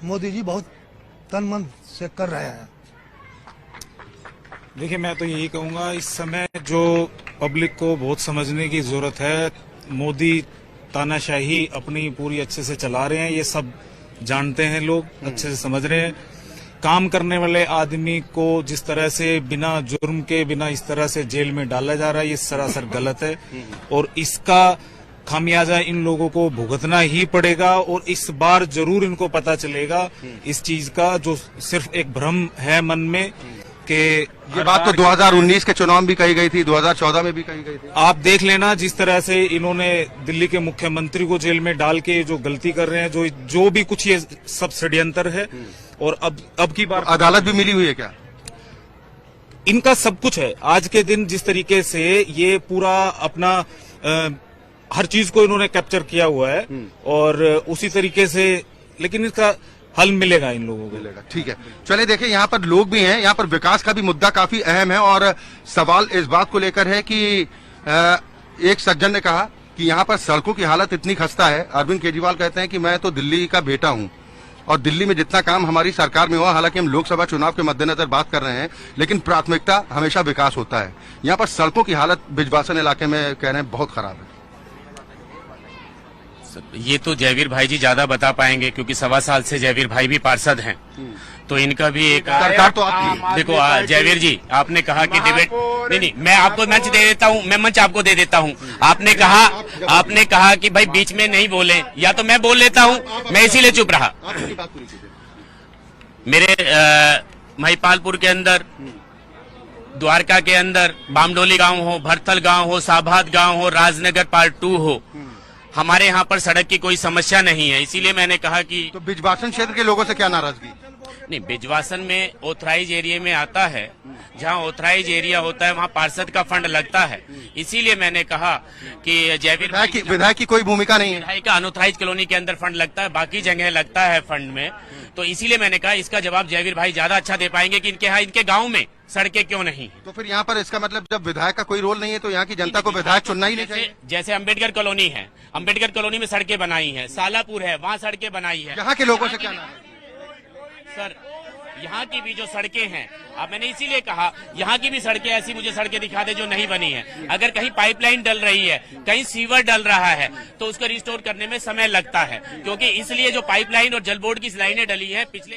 मोदी जी बहुत तन मन से कर रहे हैं। देखिए, मैं तो यही कहूंगा, इस समय जो पब्लिक को बहुत समझने की जरूरत है। मोदी तानाशाही अपनी पूरी अच्छे से चला रहे हैं, ये सब जानते हैं लोग, अच्छे से समझ रहे हैं। काम करने वाले आदमी को जिस तरह से बिना जुर्म के बिना इस तरह से जेल में डाला जा रहा है, ये सरासर गलत है और इसका खामियाजा इन लोगों को भुगतना ही पड़ेगा। और इस बार जरूर इनको पता चलेगा इस चीज का, जो सिर्फ एक भ्रम है मन में कि ये बात तो 2019 के चुनाव में भी कही गई थी, 2014 में भी कही गई थी। आप देख लेना, जिस तरह से इन्होंने दिल्ली के मुख्यमंत्री को जेल में डाल के जो गलती कर रहे हैं, जो भी कुछ ये सब षड्यंत्र है। और अब की बार अदालत भी मिली हुई है क्या? इनका सब कुछ है। आज के दिन जिस तरीके से ये पूरा अपना हर चीज को इन्होंने कैप्चर किया हुआ है और उसी तरीके से, लेकिन इसका हल मिलेगा इन लोगों को। मिलेगा, ठीक है। चलिए देखिए, यहाँ पर लोग भी हैं, यहाँ पर विकास का भी मुद्दा काफी अहम है और सवाल इस बात को लेकर है कि एक सज्जन ने कहा कि यहाँ पर सड़कों की हालत इतनी खस्ता है। अरविंद केजरीवाल कहते हैं कि मैं तो दिल्ली का बेटा हूँ और दिल्ली में जितना काम हमारी सरकार में हुआ, हालांकि हम लोकसभा चुनाव के मद्देनजर बात कर रहे हैं, लेकिन प्राथमिकता हमेशा विकास होता है। यहाँ पर सड़कों की हालत बिजवासन इलाके में कह रहे हैं बहुत खराब है। ये तो जयवीर भाई जी ज्यादा बता पाएंगे, क्योंकि 1.25 साल से जयवीर भाई भी पार्षद हैं, तो इनका भी एक सरकार तो आपकी। देखो जयवीर जी, आपने कहा कि डिबेट नहीं, मैं आपको मंच दे देता हूँ, मैं मंच आपको दे देता हूँ। आपने कहा कि भाई बीच में नहीं बोले, या तो मैं बोल लेता हूँ, मैं इसीलिए चुप रहा। मेरे महिपालपुर के अंदर, द्वारका के अंदर, बामडोली गांव हो, भरथल गांव हो, साभात गांव हो, राजनगर पार्ट 2 हो, हमारे यहाँ पर सड़क की कोई समस्या नहीं है। इसीलिए मैंने कहा कि तो बिजवासन क्षेत्र के लोगों से क्या नाराजगी? नहीं, बिजवासन में ऑथराइज एरिया में आता है, जहाँ ऑथराइज एरिया होता है वहाँ पार्षद का फंड लगता है। इसीलिए मैंने कहा कि जयवीर विधायक की कोई भूमिका नहीं है। विधायक का अनऑथराइज कॉलोनी के अंदर फंड लगता है, बाकी जगह लगता है फंड में। तो इसीलिए मैंने कहा इसका जवाब जयवीर भाई ज्यादा अच्छा दे पाएंगे कि इनके गाँव में सड़कें क्यों नहीं। तो फिर यहाँ पर इसका मतलब जब विधायक का कोई रोल नहीं है तो यहाँ की जनता को विधायक चुनना ही नहीं चाहिए। जैसे अम्बेडकर कॉलोनी है, अम्बेडकर कॉलोनी में सड़कें बनाई है, सालापुर है, वहाँ सड़कें बनाई है। यहाँ के लोगों से क्या नाराजगी? सर, यहाँ की भी जो सड़कें हैं, अब मैंने इसीलिए कहा यहाँ की भी सड़कें, ऐसी मुझे सड़कें दिखा दे जो नहीं बनी है। अगर कहीं पाइपलाइन डल रही है, कहीं सीवर डल रहा है, तो उसको रिस्टोर करने में समय लगता है, क्योंकि इसलिए जो पाइपलाइन और जल बोर्ड की लाइनें डली है पिछले